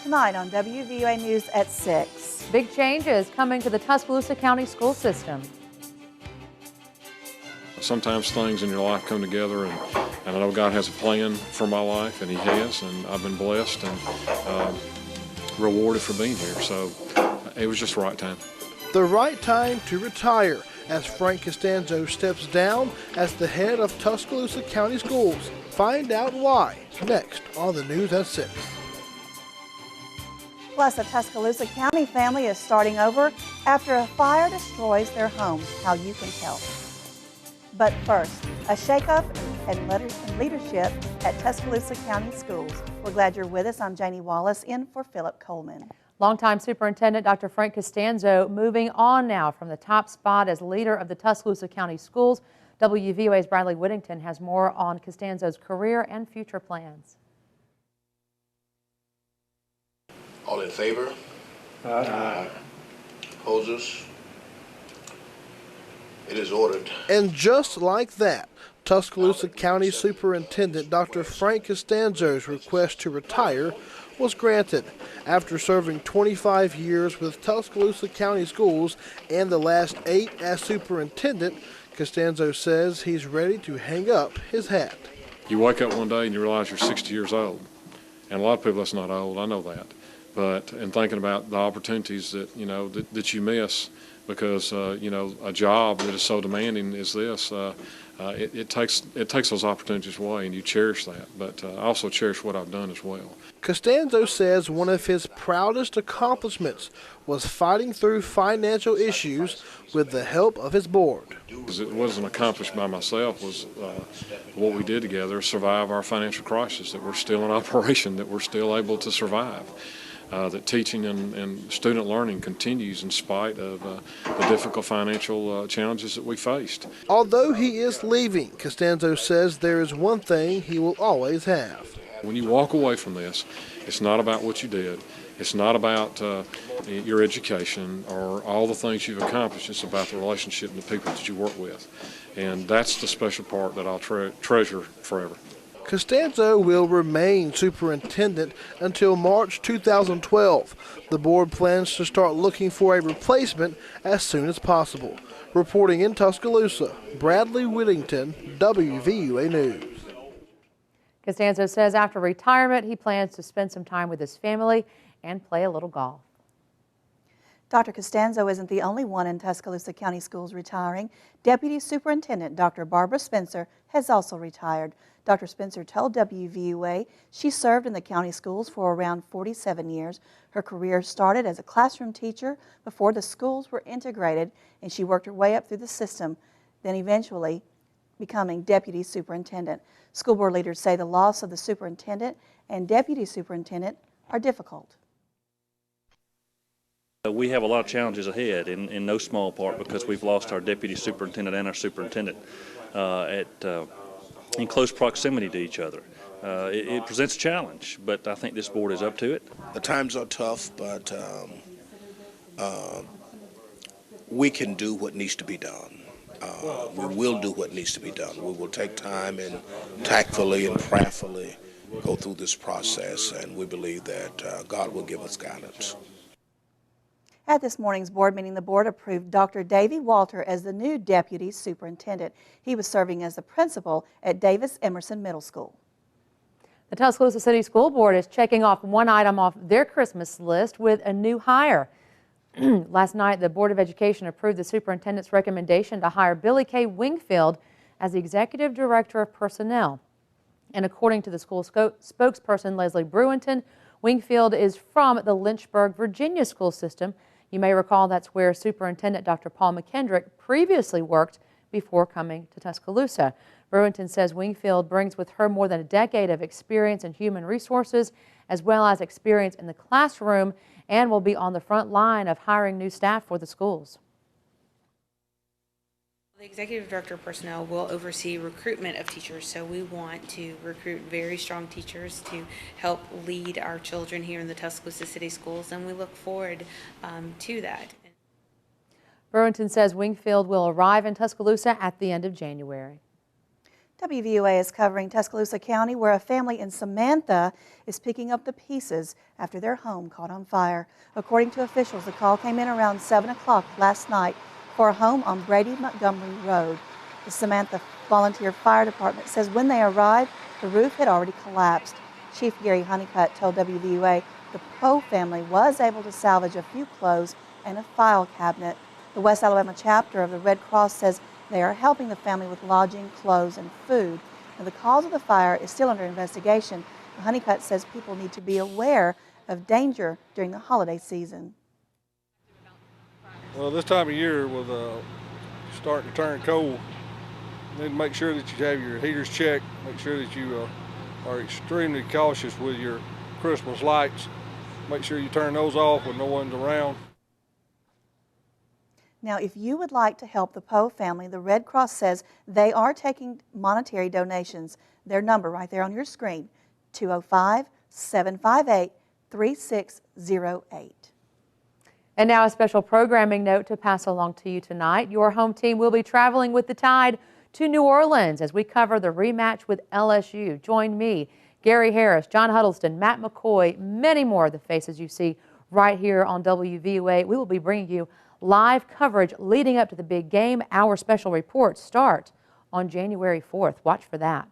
tonight on WVUA News at 6. Big changes coming to the Tuscaloosa County school system. Sometimes things in your life come together, and I know God has a plan for my life, and He has, and I've been blessed and rewarded for being here. So it was just the right time. The right time to retire as Frank Costanzo steps down as the head of Tuscaloosa County Schools. Find out why next on the News at 6. Plus, a Tuscaloosa County family is starting over after a fire destroys their home. How you can help. But first, a shakeup and leadership at Tuscaloosa County Schools. We're glad you're with us. I'm Janie Wallace in for Philip Coleman. Longtime Superintendent Dr. Frank Costanzo moving on now from the top spot as leader of the Tuscaloosa County Schools. WVUA's Bradley Whittington has more on Costanzo's career and future plans. All in favor? Aye. Opposers? It is ordered. And just like that, Tuscaloosa County Superintendent Dr. Frank Costanzo's request to retire was granted. After serving 25 years with Tuscaloosa County Schools and the last 8 as superintendent, Costanzo says he's ready to hang up his hat. You wake up one day and you realize you're 60 years old. And a lot of people, that's not old, I know that. But in thinking about the opportunities that, that you miss because, a job that is so demanding as this, it takes those opportunities away, and you cherish that. But I also cherish what I've done as well. Costanzo says one of his proudest accomplishments was fighting through financial issues with the help of his board. It wasn't accomplished by myself, was what we did together, survive our financial crisis, that we're still in operation, that we're still able to survive. That teaching and student learning continues in spite of the difficult financial challenges that we faced. Although he is leaving, Costanzo says there is one thing he will always have. When you walk away from this, it's not about what you did. It's not about your education or all the things you've accomplished. It's about the relationship and the people that you work with. And that's the special part that I'll treasure forever. Costanzo will remain superintendent until March 2012. The board plans to start looking for a replacement as soon as possible. Reporting in Tuscaloosa, Bradley Whittington, WVUA News. Costanzo says after retirement, he plans to spend some time with his family and play a little golf. Dr. Costanzo isn't the only one in Tuscaloosa County Schools retiring. Deputy Superintendent Dr. Barbara Spencer has also retired. Dr. Spencer told WVUA she served in the county schools for around 47 years. Her career started as a classroom teacher before the schools were integrated, and she worked her way up through the system, then eventually becoming deputy superintendent. School board leaders say the loss of the superintendent and deputy superintendent are difficult. We have a lot of challenges ahead, in no small part because we've lost our deputy superintendent and our superintendent in close proximity to each other. It presents a challenge, but I think this board is up to it. The times are tough, but we can do what needs to be done. We will do what needs to be done. We will take time and tactfully and prayerfully go through this process, and we believe that God will give us guidance. At this morning's board meeting, the board approved Dr. Davey Walter as the new deputy superintendent. He was serving as the principal at Davis Emerson Middle School. The Tuscaloosa City School Board is checking off one item off their Christmas list with a new hire. Last night, the Board of Education approved the superintendent's recommendation to hire Billy K. Wingfield as the Executive Director of Personnel. And according to the school spokesperson, Leslie Brewington, Wingfield is from the Lynchburg, Virginia school system. You may recall that's where Superintendent Dr. Paul McKendrick previously worked before coming to Tuscaloosa. Brewington says Wingfield brings with her more than a decade of experience in human resources as well as experience in the classroom and will be on the front line of hiring new staff for the schools. The Executive Director of Personnel will oversee recruitment of teachers, so we want to recruit very strong teachers to help lead our children here in the Tuscaloosa City Schools, and we look forward to that. Brewington says Wingfield will arrive in Tuscaloosa at the end of January. WVUA is covering Tuscaloosa County, where a family in Samantha is picking up the pieces after their home caught on fire. According to officials, the call came in around 7 o'clock last night for a home on Brady Montgomery Road. The Samantha Volunteer Fire Department says when they arrived, the roof had already collapsed. Chief Gary Honeycutt told WVUA the Poe family was able to salvage a few clothes and a file cabinet. The West Alabama chapter of the Red Cross says they are helping the family with lodging, clothes, and food. Now, the cause of the fire is still under investigation. Honeycutt says people need to be aware of danger during the holiday season. Well, this time of year with starting to turn cold, you need to make sure that you have your heaters checked, make sure that you are extremely cautious with your Christmas lights. Make sure you turn those off when no one's around. Now, if you would like to help the Poe family, the Red Cross says they are taking monetary donations. Their number right there on your screen, 205-758-3608. And now a special programming note to pass along to you tonight. Your home team will be traveling with the Tide to New Orleans as we cover the rematch with LSU. Join me, Gary Harris, John Huddleston, Matt McCoy, many more of the faces you see right here on WVUA. We will be bringing you live coverage leading up to the big game. Our special reports start on January 4th. Watch for that.